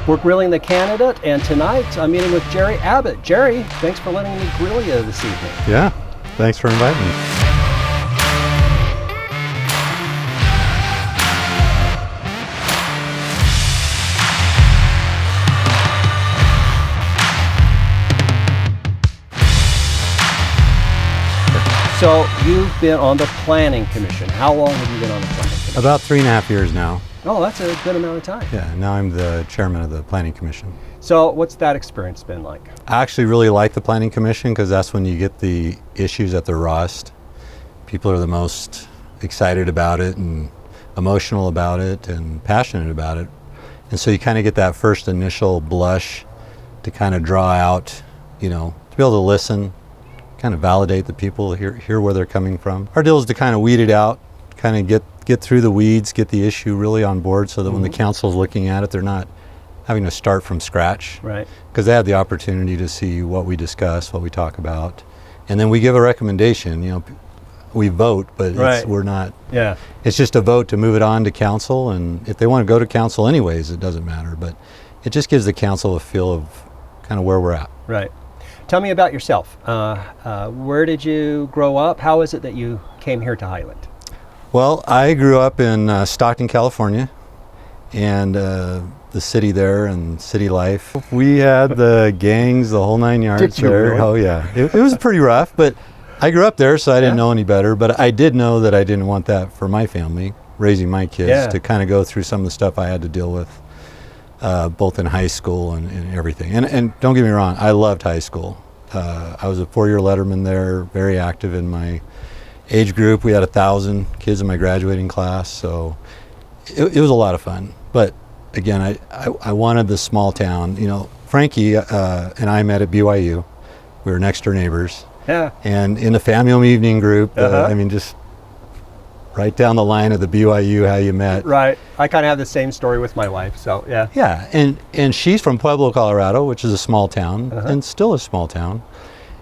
We're grilling the candidate, and tonight I'm meeting with Jerry Abbott. Jerry, thanks for letting me grill you this evening. Yeah, thanks for inviting me. So you've been on the Planning Commission. How long have you been on the Planning Commission? About 3.5 years now. Oh, that's a good amount of time. Yeah, now I'm the chairman of the Planning Commission. So what's that experience been like? I actually really like the Planning Commission because that's when you get the issues at their rawest. People are the most excited about it and emotional about it and passionate about it. And so you kind of get that first initial blush to kind of draw out, to be able to listen, kind of validate the people, hear where they're coming from. Our deal is to kind of weed it out, kind of get through the weeds, get the issue really on board so that when the council's looking at it, they're not having to start from scratch. Right. Because they have the opportunity to see what we discuss, what we talk about. And then we give a recommendation. We vote, but we're not. Yeah. It's just a vote to move it on to council. And if they want to go to council anyways, it doesn't matter. But it just gives the council a feel of kind of where we're at. Right. Tell me about yourself. Where did you grow up? How is it that you came here to Highland? Well, I grew up in Stockton, California, and the city there and city life. We had the gangs, the whole 9 yards. Did you there. really? Oh yeah, it was pretty rough, but I grew up there, so I didn't know any better. But I did know that I didn't want that for my family, raising my kids, to kind of go through some of the stuff I had to deal with, both in high school and everything. And don't get me wrong, I loved high school. I was a 4-year letterman there, very active in my age group. We had 1,000 kids in my graduating class, so it was a lot of fun. But again, I wanted the small town. Frankie and I met at BYU. We were next door neighbors. Yeah. And in the family home evening group, just right down the line of the BYU, how you met. Right. I kind of have the same story with my wife, so yeah. Yeah, and she's from Pueblo, Colorado, which is a small town, and still a small town.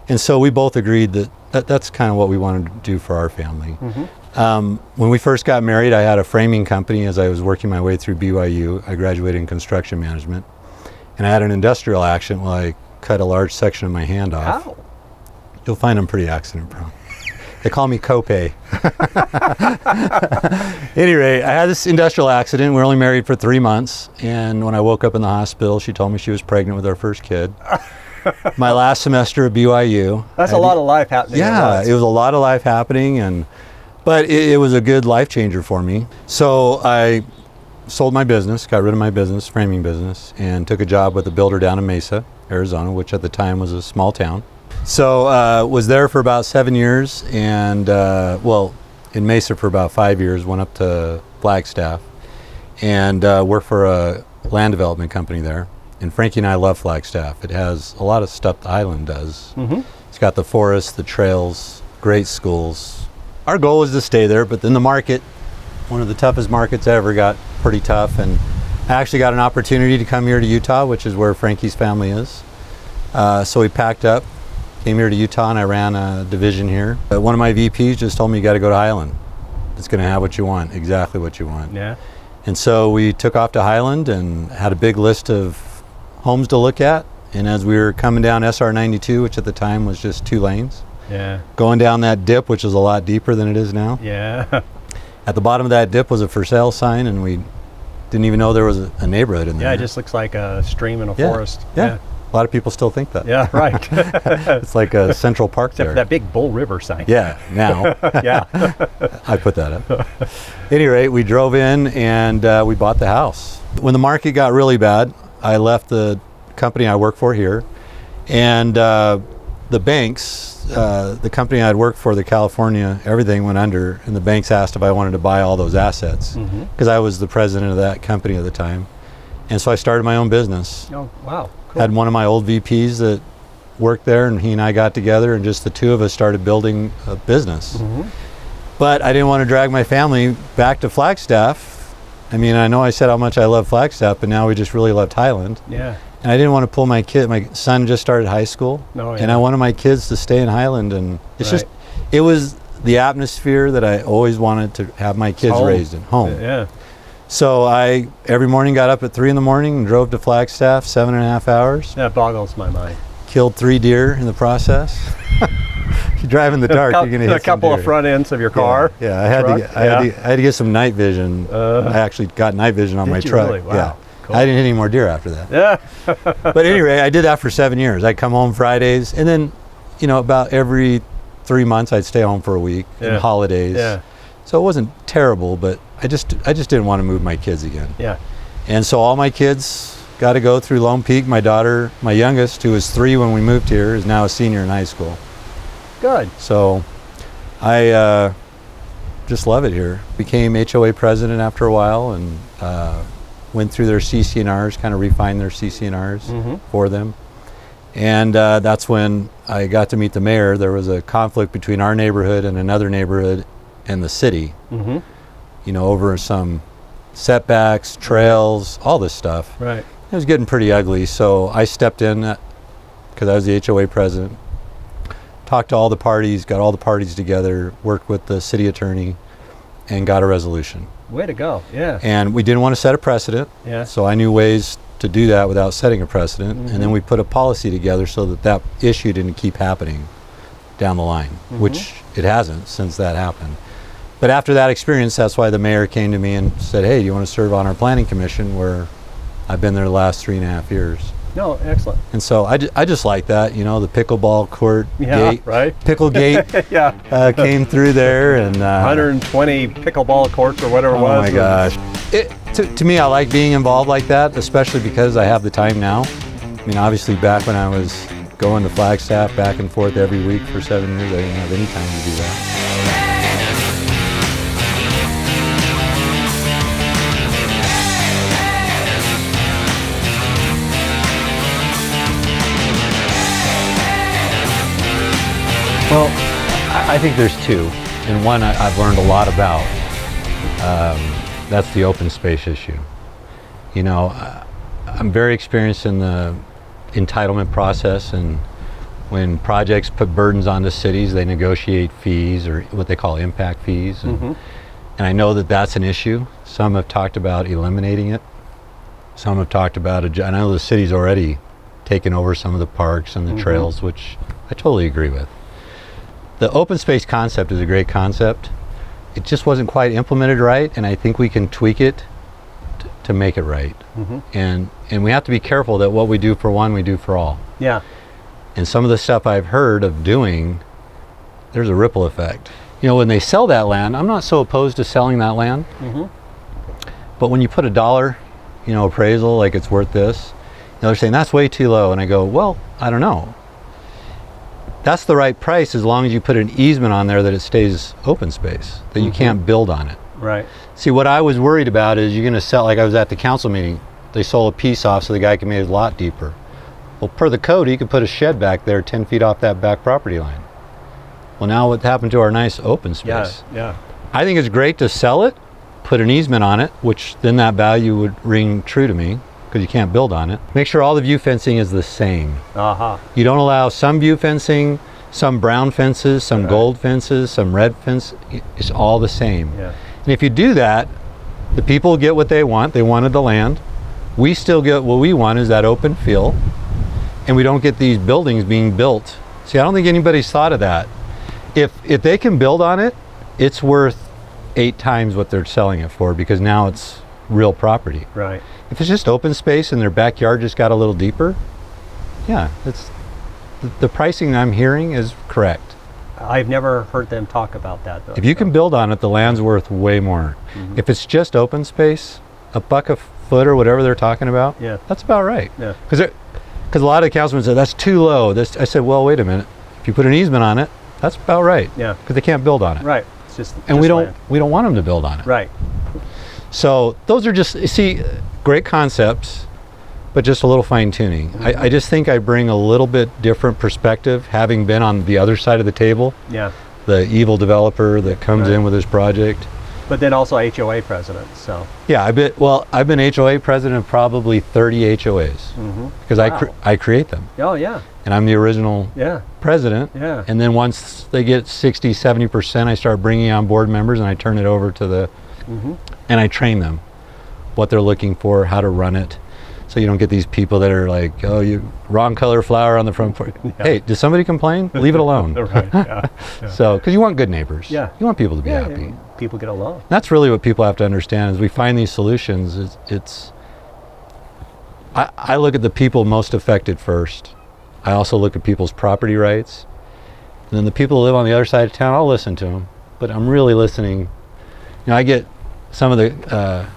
And so we both agreed that's kind of what we wanted to do for our family. When we first got married, I had a framing company as I was working my way through BYU. I graduated in construction management. And I had an industrial accident where I cut a large section of my hand off. How? You'll find I'm pretty accident prone. They call me Copay. Anyway, I had this industrial accident. We were only married for 3 months. And when I woke up in the hospital, she told me she was pregnant with our first kid. My last semester at BYU. That's a lot of life happening. Yeah, it was a lot of life happening, but it was a good life changer for me. So I sold my business, got rid of my business, framing business, and took a job with a builder down in Mesa, Arizona, which at the time was a small town. So was there for about 7 years, and in Mesa for about 5 years, went up to Flagstaff, and worked for a land development company there. And Frankie and I love Flagstaff. It has a lot of stuff the Highland does. It's got the forests, the trails, great schools. Our goal was to stay there, but then the market, one of the toughest markets ever, got pretty tough. And I actually got an opportunity to come here to Utah, which is where Frankie's family is. So we packed up, came here to Utah, and I ran a division here. One of my VPs just told me, you got to go to Highland. It's going to have what you want, exactly what you want. Yeah. And so we took off to Highland and had a big list of homes to look at, and as we were coming down SR 92, which at the time was just 2 lanes, going down that dip, which is a lot deeper than it is now. Yeah. At the bottom of that dip was a for sale sign, and we didn't even know there was a neighborhood in there. Yeah, it just looks like a stream in a forest. Yeah. A lot of people still think that. Yeah, right. It's like a Central Park. Except there. for that big Bull River sign. Yeah, now. Yeah. I put that up. At any rate, we drove in and we bought the house. When the market got really bad, I left the company I work for here, and the banks, the company I'd worked for, the California, everything went under, and the banks asked if I wanted to buy all those assets, because I was the president of that company at the time. And so I started my own business. Oh, wow. Cool. Had one of my old VPs that worked there, and he and I got together, and just the two of us started building a business. But I didn't want to drag my family back to Flagstaff. I mean, I know I said how much I love Flagstaff, but now we just really loved Highland. Yeah. And I didn't want to pull my kid. My son just started high school, and I wanted my kids to stay in Highland. And it's just, it was the atmosphere that I always wanted to have my kids raised in, home. Yeah. So I every morning got up at 3 in the morning and drove to Flagstaff, 7.5 hours. That boggles my mind. Killed 3 deer in the process. If you drive in the dark, you're gonna hit a couple of front ends of your car. Yeah, I had to get some night vision. I actually got night vision on my truck. Really? Wow. Yeah, Cool. I didn't hit any more deer after that. Yeah. But anyway, I did that for 7 years. I'd come home Fridays, and then, about every 3 months, I'd stay home for a week. And holidays. Yeah. So it wasn't terrible, but I just didn't want to move my kids again. Yeah. And so all my kids got to go through Lone Peak. My daughter, my youngest, who was 3 when we moved here, is now a senior in high school. Good. So I just love it here. Became HOA president after a while, and went through their CC&Rs, kind of refined their CC&Rs for them. And that's when I got to meet the mayor. There was a conflict between our neighborhood and another neighborhood and the city, over some setbacks, trails, all this stuff. Right. It was getting pretty ugly, so I stepped in because I was the HOA president, talked to all the parties, got all the parties together, worked with the city attorney, and got a resolution. Way to go. Yeah. And we didn't want to set a precedent, so I knew ways to do that without setting a precedent. And then we put a policy together so that issue didn't keep happening down the line, which it hasn't since that happened. But after that experience, that's why the mayor came to me and said, hey, do you want to serve on our planning commission, where I've been there the last 3.5 years. No, excellent. And so I just like that, the pickleball court gate, right? Pickle gate came through there, and 120 pickleball courts or whatever it was. Oh my gosh. To me, I like being involved like that, especially because I have the time now. I mean, obviously back when I was going to Flagstaff back and forth every week for 7 years, I didn't have any time to do that. Well, I think there's two, and one I've learned a lot about. That's the open space issue. I'm very experienced in the entitlement process, and when projects put burdens on the cities, they negotiate fees, or what they call impact fees, and I know that that's an issue. Some have talked about eliminating it. Some have talked about it. I know the city's already taken over some of the parks and the trails, which I totally agree with. The open space concept is a great concept. It just wasn't quite implemented right, and I think we can tweak it to make it right. And we have to be careful that what we do for one, we do for all. Yeah. And some of the stuff I've heard of doing, there's a ripple effect. When they sell that land, I'm not so opposed to selling that land. But when you put $1, appraisal, like it's worth this, they're saying that's way too low. And I go, well, I don't know. That's the right price as long as you put an easement on there that it stays open space, that you can't build on it. Right. See, what I was worried about is you're going to sell, like I was at the council meeting, they sold a piece off so the guy could make his lot deeper. Well, per the code, he could put a shed back there 10 feet off that back property line. Well, now what happened to our nice open space? Yeah. I think it's great to sell it, put an easement on it, which then that value would ring true to me, because you can't build on it. Make sure all the view fencing is the same. You don't allow some view fencing, some brown fences, some gold fences, some red fence. It's all the same. Yeah. And if you do that, the people get what they want. They wanted the land. We still get what we want, is that open field. And we don't get these buildings being built. See, I don't think anybody's thought of that. If they can build on it, it's worth 8 times what they're selling it for, because now it's real property. Right. If it's just open space and their backyard just got a little deeper, yeah, it's the pricing I'm hearing is correct. I've never heard them talk about that, though. If you can build on it, the land's worth way more. If it's just open space, $1 a foot or whatever they're talking about, that's about right. Yeah. Because a lot of councilmen said that's too low. I said, well, wait a minute. If you put an easement on it, that's about right. Yeah. Because they can't build on it. Right. It's just and we land. don't want them to build on it. Right. So those are just, great concepts, but just a little fine tuning. I just think I bring a little bit different perspective, having been on the other side of the table. Yeah. The evil developer that comes in with his project. But then also HOA president, so. Yeah, I've been HOA president of probably 30 HOAs, because I create them. Oh, yeah. And I'm the original president. Yeah. And then once they get 60, 70%, I start bringing on board members, and I turn it over to and I train them. what they're looking for, how to run it, so you don't get these people that are like, oh, you wrong color flower on the front porch. Yeah. Hey, did somebody complain? Leave it alone. Right. Yeah. Yeah. So, because you want good neighbors. Yeah. You want people to be Yeah, happy. people get along. That's really what people have to understand is we find these solutions. I look at the people most affected first. I also look at people's property rights. And then the people who live on the other side of town, I'll listen to them. But I'm really listening. You know, I get some of the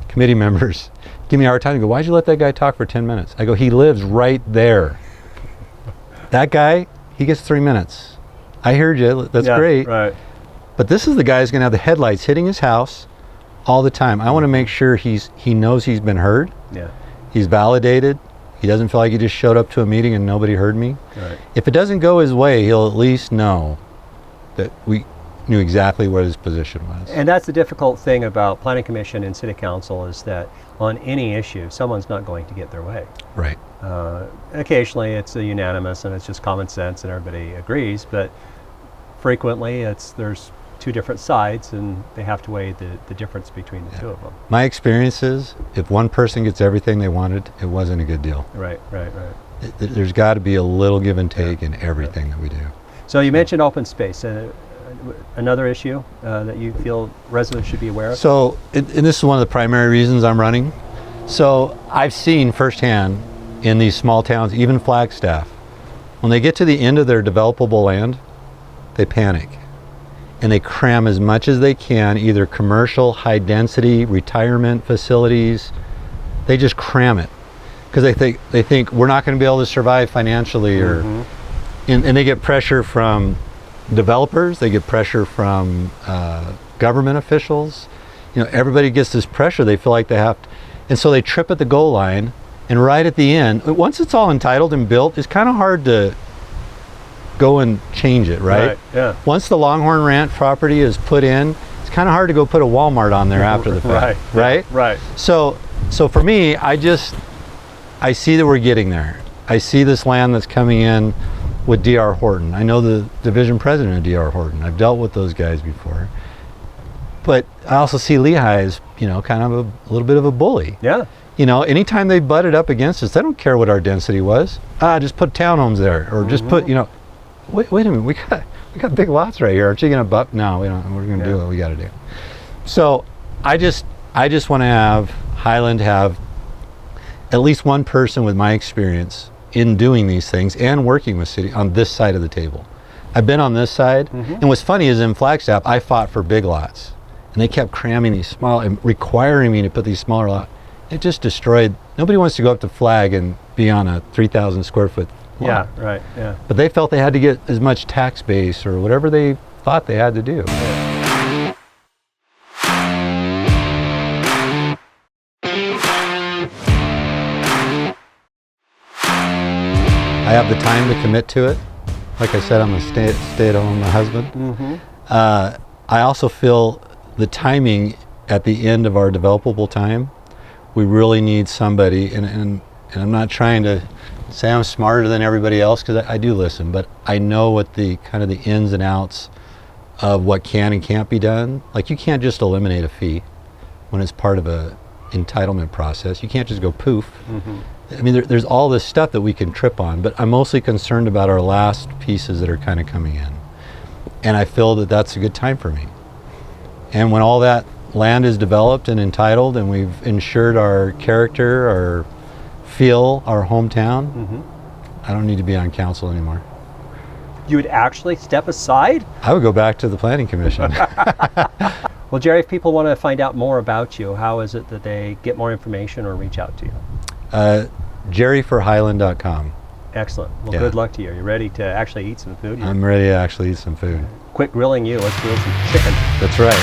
committee members give me a hard time. They go, why'd you let that guy talk for 10 minutes? I go, he lives right there. That guy, he gets 3 minutes. I heard you. That's great. Right. But this is the guy who's going to have the headlights hitting his house all the time. I want to make sure he knows he's been heard. Yeah. He's validated. He doesn't feel like he just showed up to a meeting and nobody heard me. Right. If it doesn't go his way, he'll at least know that we knew exactly what his position was. And that's the difficult thing about planning commission and city council is that on any issue, someone's not going to get their way. Right. Occasionally it's a unanimous and it's just common sense and everybody agrees, but frequently there's two different sides and they have to weigh the difference between the two of them. My experience is if one person gets everything they wanted, it wasn't a good deal. Right. There's got to be a little give and take in everything that we do. So you mentioned open space. Another issue that you feel residents should be aware of? So, and this is one of the primary reasons I'm running. So I've seen firsthand in these small towns, even Flagstaff, when they get to the end of their developable land, they panic. And they cram as much as they can, either commercial, high density, retirement facilities. They just cram it. Because they think we're not going to be able to survive financially, and they get pressure from developers, they get pressure from government officials. You know, everybody gets this pressure. They feel like they have to, and so they trip at the goal line. And right at the end, once it's all entitled and built, it's kind of hard to go and change it, right? Yeah. Once the Longhorn Ranch property is put in, it's kind of hard to go put a Walmart on there after the fact, right? Right. So for me, I see that we're getting there. I see this land that's coming in with D.R. Horton. I know the division president of D.R. Horton. I've dealt with those guys before. But I also see Lehigh as, kind of a little bit of a bully. Yeah. Anytime they butted up against us, they don't care what our density was. Just put townhomes there, or just put, wait a minute, we got big lots right here. Aren't you going to butt? No, we don't. We're going to do what we got to do. So I just want to have Highland have at least one person with my experience in doing these things and working with city on this side of the table. I've been on this side, and what's funny is in Flagstaff, I fought for big lots, and they kept cramming these small and requiring me to put these smaller lots. It just destroyed. Nobody wants to go up to Flag and be on a 3,000 square foot lot. Yeah, right, yeah. But they felt they had to get as much tax base or whatever they thought they had to do. I have the time to commit to it. Like I said, I'm a stay-at-home husband. I also feel the timing at the end of our developable time, we really need somebody, and I'm not trying to say I'm smarter than everybody else, because I do listen, but I know what the kind of the ins and outs of what can and can't be done. Like, you can't just eliminate a fee when it's part of a entitlement process. You can't just go poof. I mean, there's all this stuff that we can trip on, but I'm mostly concerned about our last pieces that are kind of coming in. And I feel that that's a good time for me. And when all that land is developed and entitled and we've ensured our character, our feel, our hometown, I don't need to be on council anymore. You would actually step aside? I would go back to the planning commission. Well, Jerry, if people want to find out more about you, how is it that they get more information or reach out to you? JerryForHighland.com. Excellent. Well, Yeah. good luck to you. Are you ready to actually eat some food? I'm ready to actually eat some food. Quit grilling you. Let's grill some chicken. That's right.